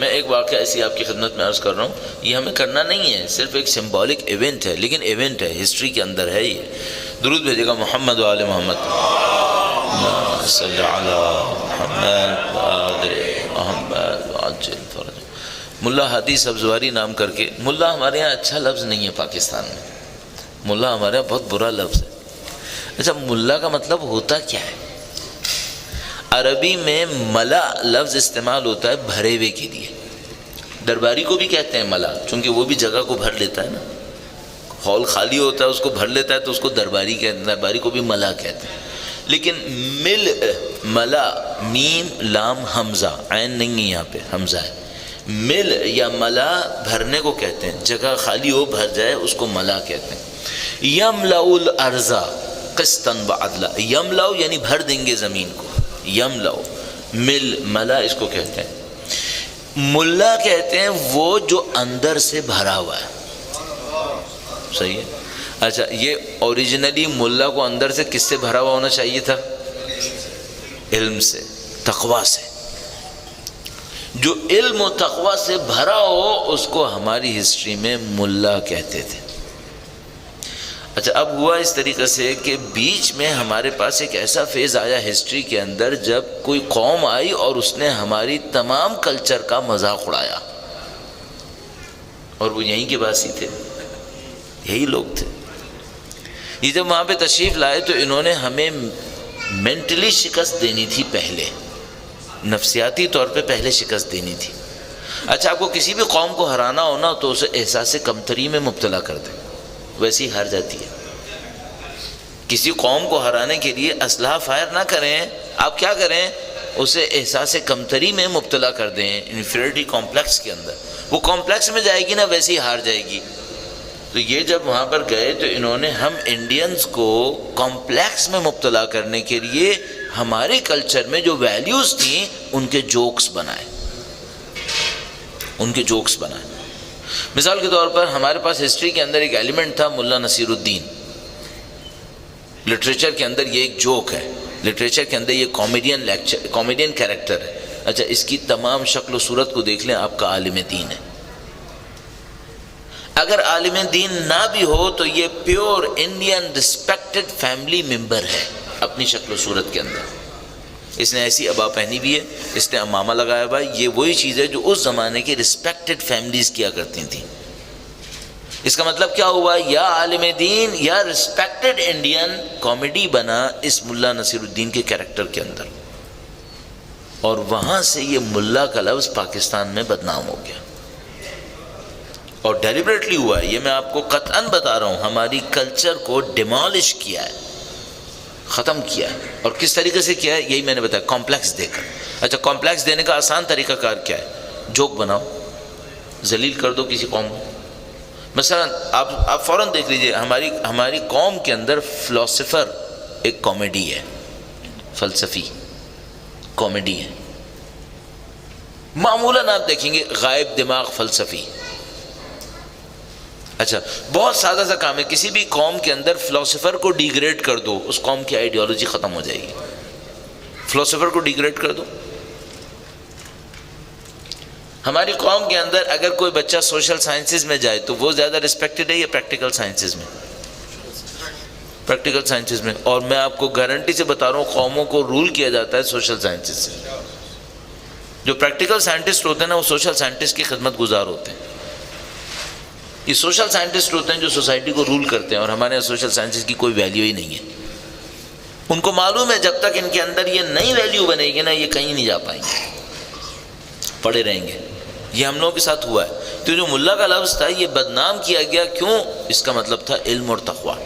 میں ایک واقعہ ایسی آپ کی خدمت میں عرض کر رہا ہوں، یہ ہمیں کرنا نہیں ہے، صرف ایک سمبولک ایونٹ ہے، لیکن ایونٹ ہے، ہسٹری کے اندر ہے یہ۔ درود بھیجے گا محمد و آل محمد، صلی علی محمد و آل محمد وعجل فرج۔ ملا ہادی سبزواری نام کر کے، ملا ہمارے یہاں اچھا لفظ نہیں ہے پاکستان میں، ملا ہمارے یہاں بہت برا لفظ ہے۔ اچھا ملا کا مطلب ہوتا کیا ہے؟ عربی میں ملا لفظ استعمال ہوتا ہے بھرے ہوئے کے لیے، درباری کو بھی کہتے ہیں ملا، چونکہ وہ بھی جگہ کو بھر لیتا ہے نا، ہال خالی ہوتا ہے اس کو بھر لیتا ہے تو اس کو درباری کہتے ہیں، درباری کو بھی ملا کہتے ہیں۔ لیکن مل، ملا، میم لام حمزہ، عین نہیں ہے یہاں پہ، حمزہ ہے۔ مل یا ملا بھرنے کو کہتے ہیں، جگہ خالی ہو بھر جائے اس کو ملا کہتے ہیں۔ یملأ الارض قسطا وعدلا، یملأ یعنی بھر دیں گے زمین کو، یملأ، مل، ملا اس کو کہتے ہیں۔ ملا کہتے ہیں وہ جو اندر سے بھرا ہوا ہے، صحیح ہے۔ اچھا یہ اوریجنلی ملا کو اندر سے کس سے بھرا ہوا ہونا چاہیے تھا؟ علم سے، تقوی سے۔ جو علم و تقوی سے بھرا ہو اس کو ہماری ہسٹری میں ملا کہتے تھے۔ اچھا اب ہوا اس طریقے سے کہ بیچ میں ہمارے پاس ایک ایسا فیز آیا ہسٹری کے اندر جب کوئی قوم آئی اور اس نے ہماری تمام کلچر کا مذاق اڑایا، اور وہ یہیں کے باسی تھے، یہی لوگ تھے۔ یہ جب وہاں پہ تشریف لائے تو انہوں نے ہمیں مینٹلی شکست دینی تھی، پہلے نفسیاتی طور پہ پہلے شکست دینی تھی۔ اچھا آپ کو کسی بھی قوم کو ہرانا ہونا تو اسے احساس کمتری میں مبتلا کر دیں، ویسی ہار جاتی ہے۔ کسی قوم کو ہرانے کے لیے اسلحہ فائر نہ کریں، آپ کیا کریں؟ اسے احساس کمتری میں مبتلا کر دیں، انفیریٹی کمپلیکس کے اندر، وہ کمپلیکس میں جائے گی نا، ویسی ہار جائے گی۔ تو یہ جب وہاں پر گئے تو انہوں نے ہم انڈینز کو کمپلیکس میں مبتلا کرنے کے لیے ہمارے کلچر میں جو ویلیوز تھیں ان کے جوکس بنائے، ان کے جوکس بنائے۔ مثال کے طور پر ہمارے پاس ہسٹری کے اندر ایک ایلیمنٹ تھا ملا نصیر الدین، لٹریچر کے اندر یہ ایک جوک ہے، لٹریچر کے اندر یہ کامیڈین کیریکٹر ہے۔ اچھا اس کی تمام شکل و صورت کو دیکھ لیں، آپ کا عالم دین ہے۔ اگر عالم دین نہ بھی ہو تو یہ pure Indian respected family member ہے اپنی شکل و صورت کے اندر۔ اس نے ایسی عبا پہنی بھی ہے، اس نے امامہ لگایا ہوا ہے، یہ وہی چیز ہے جو اس زمانے کی رسپیکٹڈ فیملیز کیا کرتی تھیں۔ اس کا مطلب کیا ہوا؟ یا عالم دین یا رسپیکٹڈ انڈین کامیڈی بنا اس ملا نصیر الدین کے کیریکٹر کے اندر، اور وہاں سے یہ ملا کا لفظ پاکستان میں بدنام ہو گیا، اور ڈیلیبریٹلی ہوا ہے، یہ میں آپ کو قطعاً بتا رہا ہوں، ہماری کلچر کو ڈیمالش کیا ہے، ختم کیا ہے۔ اور کس طریقے سے کیا ہے یہی میں نے بتایا، کمپلیکس دے کر۔ اچھا کمپلیکس دینے کا آسان طریقہ کار کیا ہے؟ جوک بناؤ، ذلیل کر دو کسی قوم کو۔ مثلا آپ فوراً دیکھ لیجئے، ہماری قوم کے اندر فلاسفر ایک کامیڈی ہے، فلسفی کامیڈی ہے۔ معمولاً آپ دیکھیں گے غائب دماغ فلسفی۔ اچھا بہت سادہ سا کام ہے، کسی بھی قوم کے اندر فلاسفر کو ڈیگریڈ کر دو، اس قوم کی آئیڈیالوجی ختم ہو جائے گی۔ فلاسفر کو ڈیگریڈ کر دو۔ ہماری قوم کے اندر اگر کوئی بچہ سوشل سائنسز میں جائے تو وہ زیادہ رسپیکٹڈ ہے یا پریکٹیکل سائنسز میں؟ پریکٹیکل سائنسز میں۔ اور میں آپ کو گارنٹی سے بتا رہا ہوں قوموں کو رول کیا جاتا ہے سوشل سائنسز سے۔ جو پریکٹیکل سائنٹسٹ ہوتے ہیں نا وہ سوشل سائنٹسٹ کی خدمت گزار ہوتے ہیں۔ یہ سوشل سائنٹسٹ ہوتے ہیں جو سوسائٹی کو رول کرتے ہیں، اور ہمارے یہاں سوشل سائنسز کی کوئی ویلیو ہی نہیں ہے۔ ان کو معلوم ہے جب تک ان کے اندر یہ نئی ویلیو بنے گی نا، یہ کہیں نہیں جا پائیں گے، پڑے رہیں گے۔ یہ ہم لوگوں کے ساتھ ہوا ہے۔ تو جو ملا کا لفظ تھا یہ بدنام کیا گیا، کیوں؟ اس کا مطلب تھا علم اور تقوی۔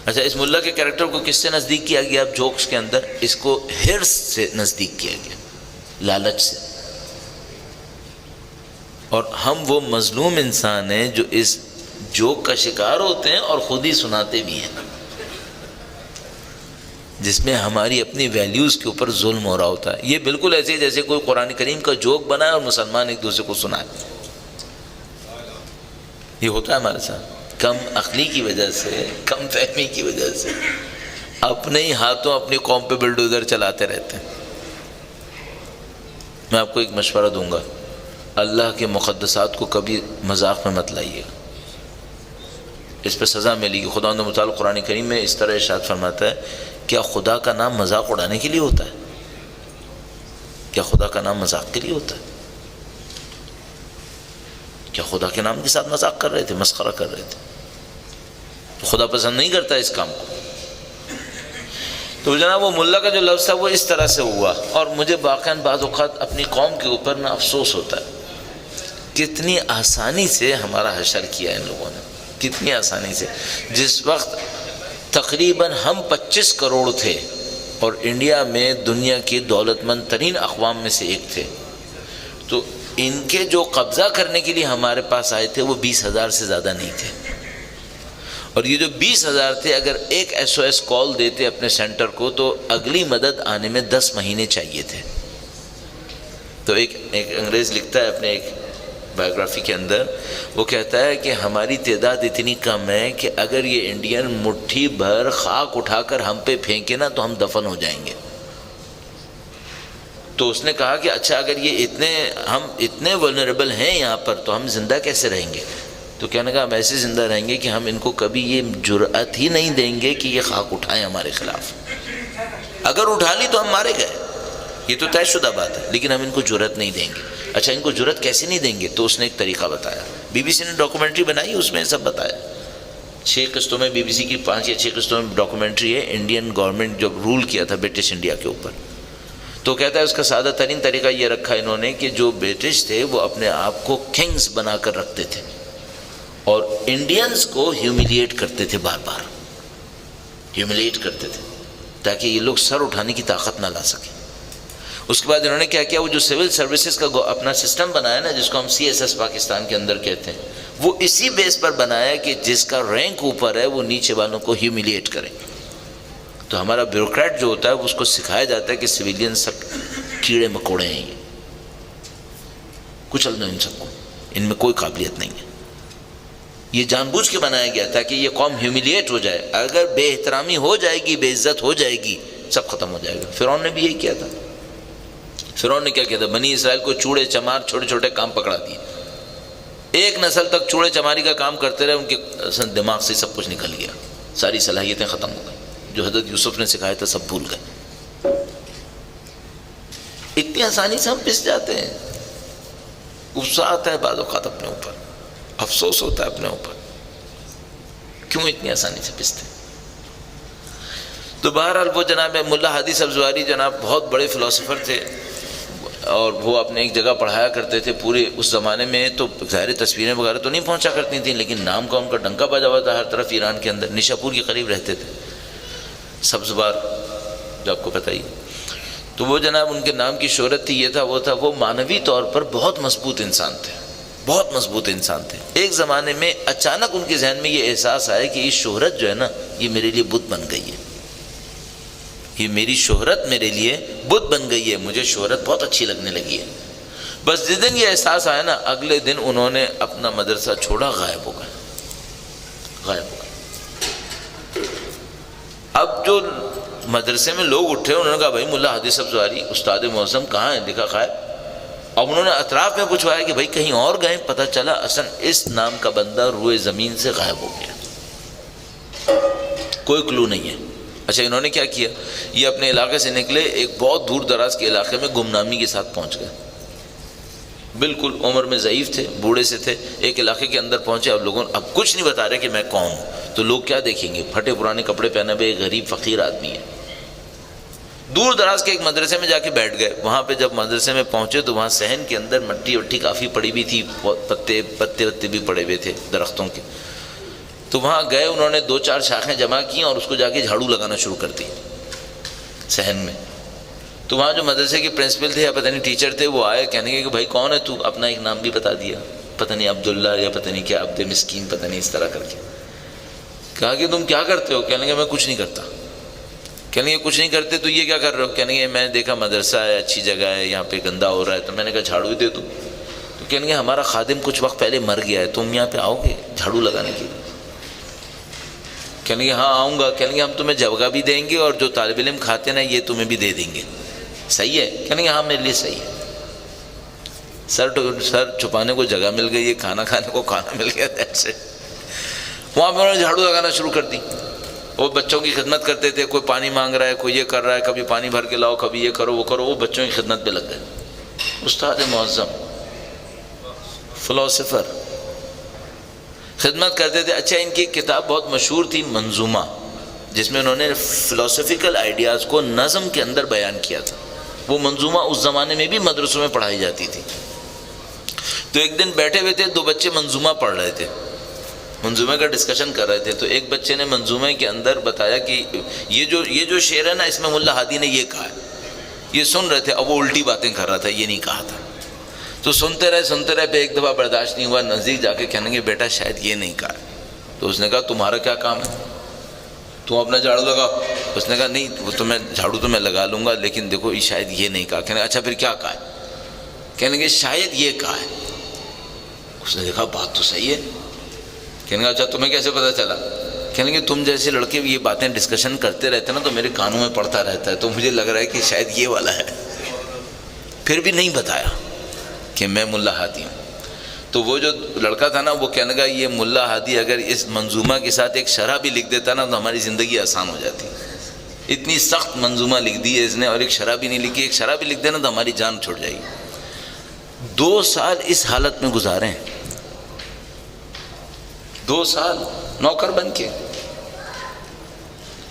اچھا اس ملا کے کیریکٹر کو کس سے نزدیک کیا گیا؟ اب جوکس کے اندر اس کو ہرس سے نزدیک کیا گیا، لالچ سے۔ اور ہم وہ مظلوم انسان ہیں جو اس جوک کا شکار ہوتے ہیں اور خود ہی سناتے بھی ہیں، جس میں ہماری اپنی ویلیوز کے اوپر ظلم ہو رہا ہوتا ہے۔ یہ بالکل ایسے جیسے کوئی قرآن کریم کا جوک بنائے اور مسلمان ایک دوسرے کو سنائے۔ یہ ہوتا ہے ہمارے ساتھ، کم عقلی کی وجہ سے، کم فہمی کی وجہ سے اپنے ہی ہاتھوں اپنی قوم پہ بلڈوزر چلاتے رہتے ہیں۔ میں آپ کو ایک مشورہ دوں گا، اللہ کے مقدسات کو کبھی مذاق میں مت لائیے، اس پہ سزا ملے گی۔ خدا متعال قرآن کریم میں اس طرح ارشاد فرماتا ہے، کیا خدا کا نام مذاق اڑانے کے لیے ہوتا ہے؟ کیا خدا کا نام مذاق کے لیے ہوتا ہے؟ کیا خدا کے نام کے ساتھ مذاق کر رہے تھے، مسخرہ کر رہے تھے؟ تو خدا پسند نہیں کرتا اس کام کو۔ تو جناب وہ ملا کا جو لفظ تھا وہ اس طرح سے ہوا، اور مجھے واقعاً بعض اوقات اپنی قوم کے اوپر نا افسوس ہوتا ہے، کتنی آسانی سے ہمارا حشر کیا ان لوگوں نے، کتنی آسانی سے۔ جس وقت تقریباً ہم 25 کروڑ تھے اور انڈیا میں دنیا کی دولت مند ترین اقوام میں سے ایک تھے، تو ان کے جو قبضہ کرنے کے لیے ہمارے پاس آئے تھے وہ 20,000 سے زیادہ نہیں تھے، اور یہ جو 20,000 تھے اگر ایک SOS کال دیتے اپنے سینٹر کو تو اگلی مدد آنے میں 10 مہینے چاہیے تھے۔ تو ایک انگریز لکھتا ہے اپنے ایک بایوگرافی کے اندر، وہ کہتا ہے کہ ہماری تعداد اتنی کم ہے کہ اگر یہ انڈین مٹھی بھر خاک اٹھا کر ہم پہ پھینکے نا تو ہم دفن ہو جائیں گے۔ تو اس نے کہا کہ اچھا اگر یہ ہم اتنے ولنریبل ہیں یہاں پر تو ہم زندہ کیسے رہیں گے؟ تو کہنے کا ہم ایسے زندہ رہیں گے کہ ہم ان کو کبھی یہ جرأت ہی نہیں دیں گے کہ یہ خاک اٹھائیں ہمارے خلاف، اگر اٹھا لی تو ہم مارے گئے، یہ تو طے شدہ بات ہے، لیکن ہم ان کو جرأت نہیں دیں گے۔ اچھا ان کو جرأت کیسے نہیں دیں گے؟ تو اس نے ایک طریقہ بتایا، BBC نے ڈاکومنٹری بنائی، اس میں سب بتایا، 6 قسطوں میں BBC کی 5 یا 6 قسطوں میں ڈاکومنٹری ہے، انڈین گورنمنٹ جب رول کیا تھا برٹش انڈیا کے اوپر۔ تو کہتا ہے اس کا سادہ ترین طریقہ یہ رکھا انہوں نے کہ جو برٹش تھے وہ اپنے آپ کو کنگز بنا کر رکھتے تھے اور انڈینز کو ہیوملیٹ کرتے تھے، بار بار ہیوملیٹ کرتے تھے تاکہ یہ لوگ سر اٹھانے کی طاقت نہ لا سکیں۔ اس کے بعد انہوں نے کیا کیا، وہ جو سول سروسز کا اپنا سسٹم بنایا نا، جس کو ہم CSS پاکستان کے اندر کہتے ہیں، وہ اسی بیس پر بنایا کہ جس کا رینک اوپر ہے وہ نیچے والوں کو ہیوملیٹ کرے۔ تو ہمارا بیوروکریٹ جو ہوتا ہے اس کو سکھایا جاتا ہے کہ سویلین سب کیڑے مکوڑے ہیں، یہ کچل دو ان سب کو، ان میں کوئی قابلیت نہیں ہے۔ یہ جان بوجھ کے بنایا گیا تھا کہ یہ قوم ہیوملیٹ ہو جائے، اگر بے احترامی ہو جائے گی، بے عزت ہو جائے گی، سب ختم ہو جائے گا۔ فرعون نے بھی یہی کیا تھا۔ فرعون نے کیا کیا تھا، بنی اسرائیل کو چوڑے چمار چھوٹے چھوٹے کام پکڑا دیے، ایک نسل تک چوڑے چماری کا کام کرتے رہے، ان کے دماغ سے سب کچھ نکل گیا، ساری صلاحیتیں ختم ہو گئی، جو حضرت یوسف نے سکھایا تھا سب بھول گئے۔ اتنی آسانی سے ہم پس جاتے ہیں، غصہ آتا ہے بعض اوقات اپنے اوپر، افسوس ہوتا ہے اپنے اوپر، کیوں اتنی آسانی سے پستے۔ تو بہرحال وہ جناب ملا ہادی سبزواری جناب بہت بڑے فلاسفر تھے، اور وہ اپنے ایک جگہ پڑھایا کرتے تھے۔ پورے اس زمانے میں تو ظاہر تصویریں وغیرہ تو نہیں پہنچا کرتی تھیں، لیکن نام کا ان کا ڈنکا بجا ہوا تھا ہر طرف ایران کے اندر۔ نشاپور کے قریب رہتے تھے، سبزوار جو آپ کو پتہ ہی۔ تو وہ جناب ان کے نام کی شہرت تھی، یہ تھا وہ معنوی طور پر بہت مضبوط انسان تھے، بہت مضبوط انسان تھے۔ ایک زمانے میں اچانک ان کے ذہن میں یہ احساس آیا کہ یہ شہرت جو ہے نا، یہ میرے لیے بت بن گئی ہے، یہ میری شہرت میرے لیے بت بن گئی ہے، مجھے شہرت بہت اچھی لگنے لگی ہے۔ بس جس دن یہ احساس آیا نا، اگلے دن انہوں نے اپنا مدرسہ چھوڑا، غائب ہو گئے۔ اب جو مدرسے میں لوگ اٹھے، انہوں نے کہا بھائی ملا ہادی سبزواری استاد معظم کہاں ہیں؟ دکھا غائب۔ اب انہوں نے اطراف میں پوچھوایا کہ بھائی کہیں اور گئے؟ پتہ چلا اصل اس نام کا بندہ روئے زمین سے غائب ہو گیا، کوئی کلو نہیں ہے۔ اچھا انہوں نے کیا کیا، یہ اپنے علاقے سے نکلے، ایک بہت دور دراز کے علاقے میں گمنامی کے ساتھ پہنچ گئے، بالکل عمر میں ضعیف تھے، بوڑھے سے تھے، ایک علاقے کے اندر پہنچے۔ اب لوگوں اب کچھ نہیں بتا رہے کہ میں کون ہوں، تو لوگ کیا دیکھیں گے، پھٹے پرانے کپڑے پہنے ہوئے ایک غریب فقیر آدمی ہے۔ دور دراز کے ایک مدرسے میں جا کے بیٹھ گئے۔ وہاں پہ جب مدرسے میں پہنچے تو وہاں صحن کے اندر مٹی وٹی کافی پڑی ہوئی تھی، پتے بھی پڑے ہوئے تھے درختوں کے۔ تو وہاں گئے، انہوں نے 2-4 شاخیں جمع کی اور اس کو جا کے جھاڑو لگانا شروع کر دی صحن میں۔ تو وہاں جو مدرسے کے پرنسپل تھے یا پتہ نہیں ٹیچر تھے، وہ آئے، کہنے کہ بھائی کون ہے تو؟ اپنا ایک نام بھی بتا دیا، پتہ نہیں عبداللہ یا پتہ نہیں کیا، عبد مسکین پتہ نہیں، اس طرح کر کے۔ کہا کہ تم کیا کرتے ہو؟ کہنے کہ میں کچھ نہیں کرتا۔ کہنے کہ کچھ نہیں کرتے تو یہ کیا کر رہے ہو؟ کہنے کہ میں دیکھا مدرسہ ہے، اچھی جگہ ہے، یہاں پہ گندا ہو رہا ہے، تو میں نے کہا جھاڑو ہی دے دوں۔ تو کہنے کہ ہمارا خادم کچھ وقت پہلے مر گیا ہے، تم یہاں پہ آؤ گے جھاڑو لگانے کے لیے؟ کہنے کہ ہاں آؤں گا۔ کہنے کہ ہم تمہیں جگہ بھی دیں گے اور جو طالب علم کھاتے نا یہ تمہیں بھی دے دیں گے، صحیح ہے؟ کہنے کہ ہاں میرے لیے صحیح ہے۔ سر چھپانے کو جگہ مل گئی ہے، کھانا کھانے کو کھانا مل گیا، ایسے وہاں پہ انہوں نے جھاڑو لگانا شروع کر دی. وہ بچوں کی خدمت کرتے تھے، کوئی پانی مانگ رہا ہے، کوئی یہ کر رہا ہے، کبھی پانی بھر کے لاؤ، کبھی یہ کرو وہ کرو، وہ بچوں کی خدمت پہ لگ گئے. استاد معظم فلاسفر خدمت کرتے تھے. اچھا، ان کی کتاب بہت مشہور تھی منظومہ، جس میں انہوں نے فلاسفیکل آئیڈیاز کو نظم کے اندر بیان کیا تھا. وہ منظومہ اس زمانے میں بھی مدرسوں میں پڑھائی جاتی تھی. تو ایک دن بیٹھے ہوئے تھے، دو بچے منظومہ پڑھ رہے تھے، منظومے کا ڈسکشن کر رہے تھے. تو ایک بچے نے منظومے کے اندر بتایا کہ یہ جو شعر ہے نا، اس میں ملا ہادی نے یہ کہا ہے. یہ سن رہے تھے، اب وہ الٹی باتیں کر رہا تھا، یہ نہیں کہا تھا. تو سنتے رہے پہ ایک دفعہ برداشت نہیں ہوا، نزدیک جا کے کہنے لگے بیٹا شاید یہ نہیں کہا. تو اس نے کہا تمہارا کیا کام ہے، تم اپنا جھاڑو لگا. اس نے کہا نہیں، وہ تو میں جھاڑو تو میں لگا لوں گا، لیکن دیکھو شاید یہ نہیں کہا. کہنے اچھا پھر کیا کہا ہے؟ کہنے لگے شاید یہ کہا ہے. اس نے دیکھا بات تو صحیح ہے. کہنے لگا اچھا تمہیں کیسے پتہ چلا؟ کہنے لگے تم جیسے لڑکے یہ باتیں ڈسکشن کرتے رہتے ہیں نا، تو میرے کانوں میں پڑتا رہتا ہے، تو مجھے لگ رہا ہے کہ شاید یہ والا ہے. پھر بھی نہیں بتایا کہ میں ملا ہادی ہوں. تو وہ جو لڑکا تھا نا، وہ کہنے لگا یہ ملا ہادی اگر اس منظومہ کے ساتھ ایک شرح بھی لکھ دیتا نا، تو ہماری زندگی آسان ہو جاتی. اتنی سخت منظومہ لکھ دی ہے اس نے، اور ایک شرح بھی نہیں لکھی. ایک شرح بھی لکھ دینا تو ہماری جان چھوٹ جائے گی. 2 سال اس حالت میں گزارے ہیں، 2 سال نوکر بن کے،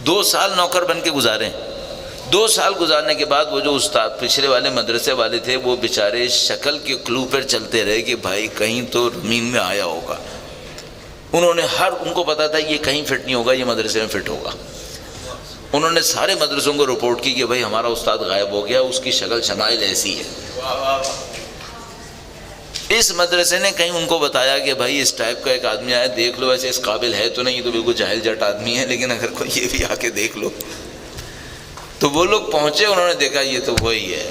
2 سال نوکر بن کے گزارے ہیں. 2 سال گزارنے کے بعد وہ جو استاد پچھلے والے مدرسے والے تھے، وہ بیچارے شکل کے کلو پر چلتے رہے کہ بھائی کہیں تو زمین میں آیا ہوگا. انہوں نے ان کو پتا تھا یہ کہیں فٹ نہیں ہوگا، یہ مدرسے میں فٹ ہوگا. انہوں نے سارے مدرسوں کو رپورٹ کی کہ بھائی ہمارا استاد غائب ہو گیا، اس کی شکل شمائل ایسی ہے. اس مدرسے نے کہیں ان کو بتایا کہ بھائی اس ٹائپ کا ایک آدمی آیا، دیکھ لو، ایسے اس قابل ہے تو نہیں، تو بالکل جاہل جٹ آدمی ہے، لیکن اگر کوئی یہ بھی آ کے دیکھ لو. تو وہ لوگ پہنچے، انہوں نے دیکھا یہ تو وہی ہے.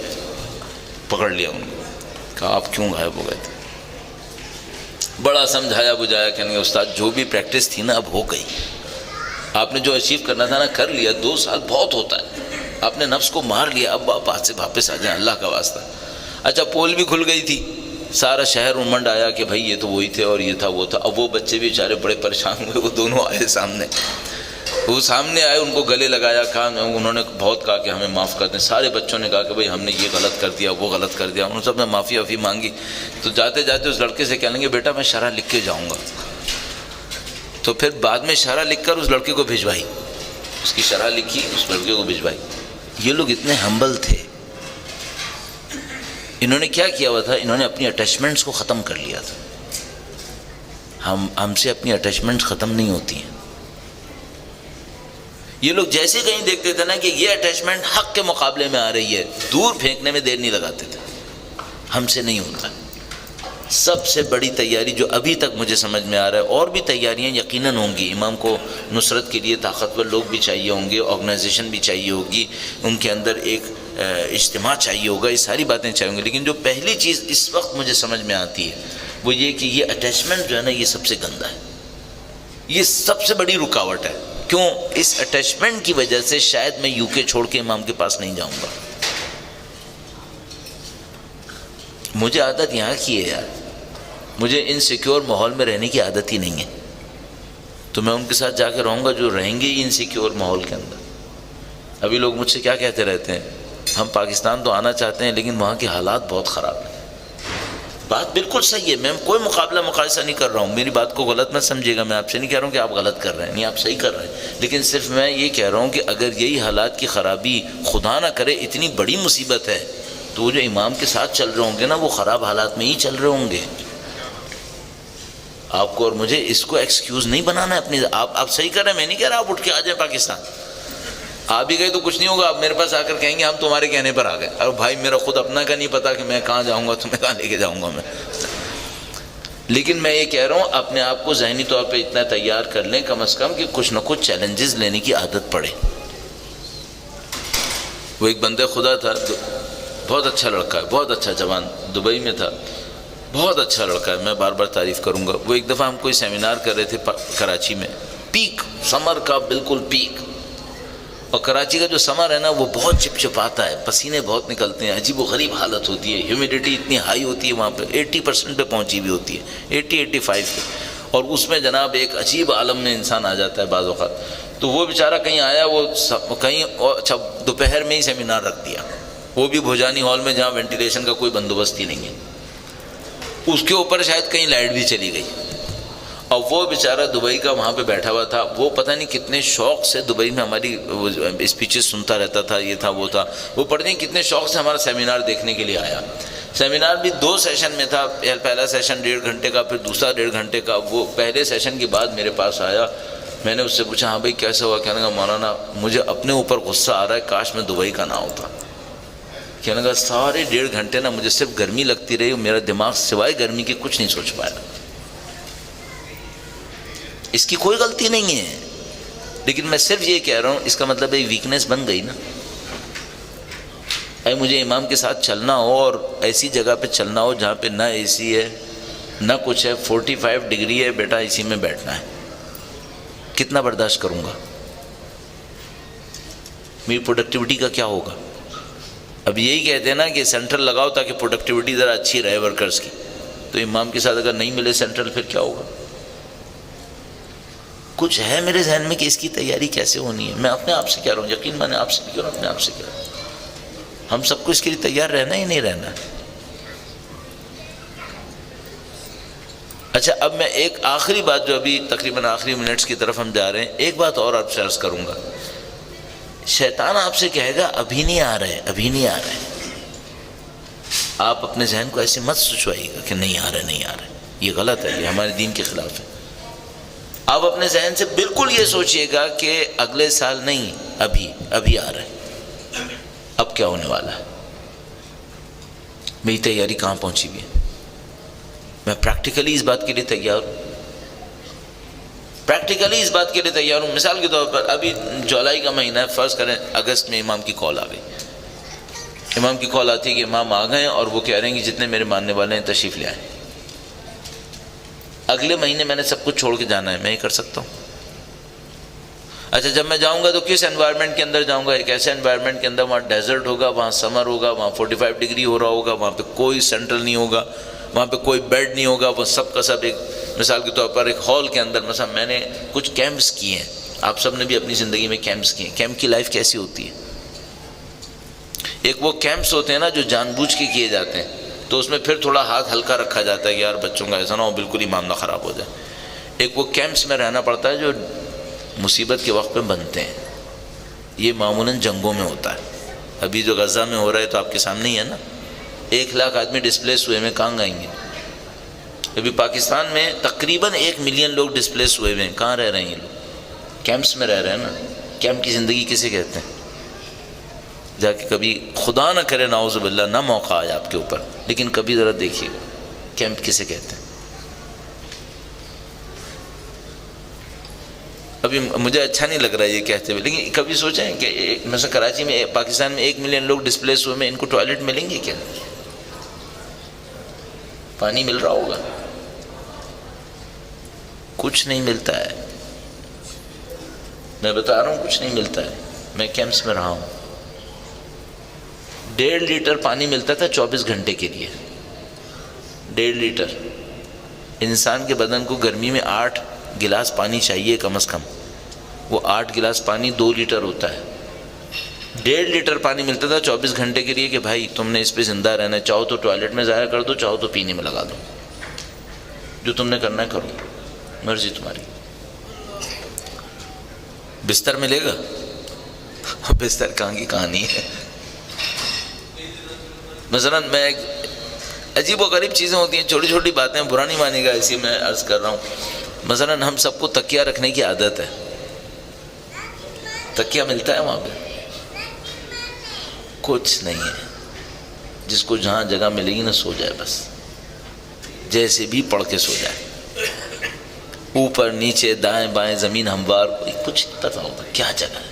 پکڑ لیا ان کو، کہا آپ کیوں غائب ہو گئے تھے؟ بڑا سمجھایا بجھایا. کہنے گے استاد جو بھی پریکٹس تھی نا اب ہو گئی، آپ نے جو اچیو کرنا تھا نا کر لیا. 2 سال بہت ہوتا ہے، آپ نے نفس کو مار لیا، اب آپ ہاتھ سے واپس آ جائیں اللہ کا واسطہ. اچھا پول بھی کھل گئی تھی، سارا شہر امنڈ آیا کہ بھائی یہ تو وہی تھے اور یہ تھا وہ تھا. اب وہ بچے بھی بیچارے بڑے پریشان ہوئے. وہ دونوں آئے سامنے، وہ سامنے آئے، ان کو گلے لگایا. کہا انہوں نے بہت کہا کہ ہمیں معاف کر دیں. سارے بچوں نے کہا کہ بھائی ہم نے یہ غلط کر دیا، وہ غلط کر دیا. انہوں نے سب نے معافی مانگی. تو جاتے جاتے اس لڑکے سے کہیں گے بیٹا میں شرح لکھ کے جاؤں گا. تو پھر بعد میں شرح لکھ کر اس لڑکے کو بھجوائی، اس کی شرح لکھی، اس لڑکے کو بھجوائی. یہ لوگ اتنے ہمبل تھے. انہوں نے کیا کیا ہوا تھا، انہوں نے اپنی اٹیچمنٹس کو ختم کر لیا تھا. ہم سے اپنی اٹیچمنٹس ختم نہیں ہوتی ہیں. یہ لوگ جیسے کہیں دیکھتے تھے نا کہ یہ اٹیچمنٹ حق کے مقابلے میں آ رہی ہے، دور پھینکنے میں دیر نہیں لگاتے تھے. ہم سے نہیں ہوتا. سب سے بڑی تیاری جو ابھی تک مجھے سمجھ میں آ رہا ہے، اور بھی تیاریاں یقیناً ہوں گی، امام کو نصرت کے لیے طاقتور لوگ بھی چاہیے ہوں گے، آرگنائزیشن بھی چاہیے ہوگی، ان کے اندر ایک اجتماع چاہیے ہوگا، یہ ساری باتیں چاہیے ہوں گی. لیکن جو پہلی چیز اس وقت مجھے سمجھ میں آتی ہے وہ یہ کہ یہ اٹیچمنٹ جو ہے نا، یہ سب سے گندا ہے، یہ سب سے بڑی رکاوٹ ہے. کیوں؟ اس اٹیچمنٹ کی وجہ سے شاید میں UK چھوڑ کے امام کے پاس نہیں جاؤں گا. مجھے عادت یہاں کی ہے یار، مجھے انسیکیور ماحول میں رہنے کی عادت ہی نہیں ہے. تو میں ان کے ساتھ جا کے رہوں گا جو رہیں گے ہی انسیکیور ماحول کے اندر. ابھی لوگ مجھ سے کیا کہتے رہتے ہیں، ہم پاکستان تو آنا چاہتے ہیں لیکن وہاں کے حالات بہت خراب ہیں. بات بالکل صحیح ہے، میں کوئی مقابلہ مقایسہ نہیں کر رہا ہوں، میری بات کو غلط مت سمجھیے گا. میں آپ سے نہیں کہہ رہا ہوں کہ آپ غلط کر رہے ہیں، نہیں آپ صحیح کر رہے ہیں. لیکن صرف میں یہ کہہ رہا ہوں کہ اگر یہی حالات کی خرابی خدا نہ کرے اتنی بڑی مصیبت ہے، تو وہ جو امام کے ساتھ چل رہے ہوں گے نا، وہ خراب حالات میں ہی چل رہے ہوں گے. آپ کو اور مجھے اس کو ایکسکیوز نہیں بنانا ہے اپنی. آپ صحیح کر رہے ہیں، میں نہیں کہہ رہا آپ اٹھ کے آ جائیں پاکستان. آ بھی گئے تو کچھ نہیں ہوگا، آپ میرے پاس آ کر کہیں گے ہم تمہارے کہنے پر آ گئے. ارے بھائی میرا خود اپنا کا نہیں پتا کہ میں کہاں جاؤں گا، تمہیں کہاں لے کے جاؤں گا میں. لیکن میں یہ کہہ رہا ہوں اپنے آپ کو ذہنی طور پہ اتنا تیار کر لیں کم از کم کہ کچھ نہ کچھ چیلنجز لینے کی عادت پڑے. وہ ایک بندے خدا تھا، بہت اچھا لڑکا ہے، بہت اچھا جوان، دبئی میں تھا، بہت اچھا لڑکا ہے، میں بار بار تعریف کروں گا. وہ ایک دفعہ ہم کوئی سیمینار کر رہے تھے کراچی میں، پیک سمر کا بالکل پیک. اور کراچی کا جو سمر ہے نا وہ بہت چپچپاتا ہے، پسینے بہت نکلتے ہیں، عجیب و غریب حالت ہوتی ہے، ہیومیڈیٹی اتنی ہائی ہوتی ہے وہاں پہ 80% پہ پہنچی ہوئی ہوتی ہے، 80-85 پہ، اور اس میں جناب ایک عجیب عالم میں انسان آ جاتا ہے بعض اوقات۔ تو وہ بیچارہ کہیں آیا، وہ کہیں اچھا دوپہر میں ہی سیمینار رکھ دیا، وہ بھی بھوجانی ہال میں جہاں وینٹیلیشن کا کوئی بندوبست ہی نہیں ہے، اس کے اوپر شاید کہیں لائٹ بھی چلی گئی، اور وہ بیچارہ دبئی کا وہاں پہ بیٹھا ہوا تھا، وہ پتہ نہیں کتنے شوق سے دبئی میں ہماری اسپیچز سنتا رہتا تھا، یہ تھا وہ تھا، وہ پتہ نہیں کتنے شوق سے ہمارا سیمینار دیکھنے کے لیے آیا۔ سیمینار بھی 2 سیشن میں تھا، پہلا سیشن 1.5 گھنٹے کا، پھر دوسرا 1.5 گھنٹے کا۔ وہ پہلے سیشن کے بعد میرے پاس آیا، میں نے اس سے پوچھا ہاں بھائی کیسا ہوا؟ کہنے لگا مولانا مجھے اپنے اوپر غصہ آ رہا ہے، کاش میں دبئی کا نہ ہوتا۔ کہنے لگا سارے 1.5 گھنٹے نا مجھے صرف گرمی لگتی رہی، میرا دماغ سوائے گرمی کے کچھ نہیں سوچ پایا۔ اس کی کوئی غلطی نہیں ہے، لیکن میں صرف یہ کہہ رہا ہوں اس کا مطلب ایک ویکنیس بن گئی نا۔ اے مجھے امام کے ساتھ چلنا ہو اور ایسی جگہ پہ چلنا ہو جہاں پہ نہ اے سی ہے نہ کچھ ہے، 45 ڈگری ہے، بیٹا اسی میں بیٹھنا ہے، کتنا برداشت کروں گا؟ میری پروڈکٹیوٹی کا کیا ہوگا؟ اب یہی کہتے ہیں نا کہ سینٹرل لگاؤ تاکہ پروڈکٹیوٹی ذرا اچھی رہے ورکرز کی، تو امام کے ساتھ اگر نہیں ملے سینٹرل پھر کیا ہوگا؟ کچھ ہے میرے ذہن میں کہ اس کی تیاری کیسے ہونی ہے۔ میں اپنے آپ سے کہہ رہا ہوں، یقین مانے آپ سے بھی کہہ رہا ہوں، اپنے آپ سے کہہ رہا ہوں، ہم سب کو اس کے لیے تیار رہنا ہی نہیں رہنا۔ اچھا اب میں ایک آخری بات، جو ابھی تقریباً آخری منٹس کی طرف ہم جا رہے ہیں، ایک بات اور آپ سے عرض کروں گا۔ شیطان آپ سے کہے گا ابھی نہیں آ رہے، ابھی نہیں آ رہے، آپ اپنے ذہن کو ایسے مت سوچوائیے گا کہ نہیں آ رہے نہیں آ رہے، یہ غلط ہے، یہ ہمارے دین کے خلاف ہے۔ آپ اپنے ذہن سے بالکل یہ سوچئے گا کہ اگلے سال نہیں، ابھی آ رہے، اب کیا ہونے والا ہے، میری تیاری کہاں پہنچی ہوئی ہے، میں پریکٹیکلی اس بات کے لیے تیار ہوں، پریکٹیکلی اس بات کے لیے تیار ہوں۔ مثال کے طور پر ابھی جولائی کا مہینہ ہے، فرض کریں اگست میں امام کی کال آ گئی، امام کی کال آتی ہے کہ امام آ گئے اور وہ کہہ رہے ہیں کہ جتنے میرے ماننے والے ہیں تشریف لے آئیں، اگلے مہینے میں نے سب کچھ چھوڑ کے جانا ہے، میں یہ کر سکتا ہوں؟ اچھا جب میں جاؤں گا تو کس انوائرمنٹ کے اندر جاؤں گا؟ ایک ایسے انوائرمنٹ کے اندر وہاں ڈیزرٹ ہوگا، وہاں سمر ہوگا، وہاں 45 ڈگری ہو رہا ہوگا، وہاں پہ کوئی سینٹرل نہیں ہوگا، وہاں پہ کوئی بیڈ نہیں ہوگا، وہ سب کا سب ایک مثال کے طور پر ایک ہال کے اندر۔ مثلا میں نے کچھ کیمپس کیے ہیں، آپ سب نے بھی اپنی زندگی میں کیمپس کیے ہیں، کیمپ کی لائف کیسی ہوتی ہے؟ ایک وہ کیمپس ہوتے ہیں نا جو جان بوجھ کے کیے جاتے ہیں، تو اس میں پھر تھوڑا ہاتھ ہلکا رکھا جاتا ہے کہ یار بچوں کا ایسا نہ ہو بالکل ہی معاملہ خراب ہو جائے۔ ایک وہ کیمپس میں رہنا پڑتا ہے جو مصیبت کے وقت پہ بنتے ہیں، یہ معمولاً جنگوں میں ہوتا ہے۔ ابھی جو غزہ میں ہو رہا ہے تو آپ کے سامنے ہی ہے نا، 1 لاکھ آدمی ڈسپلیس ہوئے ہیں، کہاں گائیں گے؟ ابھی پاکستان میں تقریباً 1 ملین لوگ ڈسپلیس ہوئے ہیں، کہاں رہ رہے ہیں یہ لوگ؟ کیمپس میں رہ رہے ہیں نا۔ کیمپ کی زندگی کسے کہتے ہیں؟ جا کے کبھی خدا نہ کرے نعوذ باللہ نہ موقع آئے آپ کے اوپر، لیکن کبھی ذرا دیکھیے کیمپ کسے کہتے ہیں۔ ابھی مجھے اچھا نہیں لگ رہا ہے یہ کہتے ہوئے، لیکن کبھی سوچیں کہ مثلا کراچی میں پاکستان میں 1 ملین لوگ ڈسپلیس ہوئے ہیں، ان کو ٹوائلٹ ملیں گے کیا؟ پانی مل رہا ہوگا؟ کچھ نہیں ملتا ہے، میں بتا رہا ہوں کچھ نہیں ملتا ہے۔ میں کیمپس میں رہا ہوں، 1.5 لیٹر پانی ملتا تھا 24 گھنٹے کے لیے، 1.5 لیٹر۔ انسان کے بدن کو گرمی میں 8 گلاس پانی چاہیے کم از کم، وہ 8 گلاس پانی 2 لیٹر ہوتا ہے۔ 1.5 لیٹر پانی ملتا تھا 24 گھنٹے کے لیے کہ بھائی تم نے اس پہ زندہ رہنا ہے، چاہو تو ٹوائلٹ میں ضائع کر دو، چاہو تو پینے میں لگا دو، جو تم نے کرنا ہے کرو، مرضی تمہاری۔ بستر ملے گا؟ بستر کہاں کی کہانی ہے۔ مثلا میں ایک عجیب و غریب چیزیں ہوتی ہیں، چھوٹی چھوٹی باتیں، برا نہیں مانے گا، اسی میں عرض کر رہا ہوں۔ مثلا ہم سب کو تکیہ رکھنے کی عادت ہے، تکیہ ملتا ہے وہاں پہ؟ کچھ نہیں ہے، جس کو جہاں جگہ ملے گی نا سو جائے، بس جیسے بھی پڑھ کے سو جائے، اوپر نیچے دائیں بائیں زمین ہموار، کوئی کچھ نہیں پتا ہوتا کیا جگہ ہے۔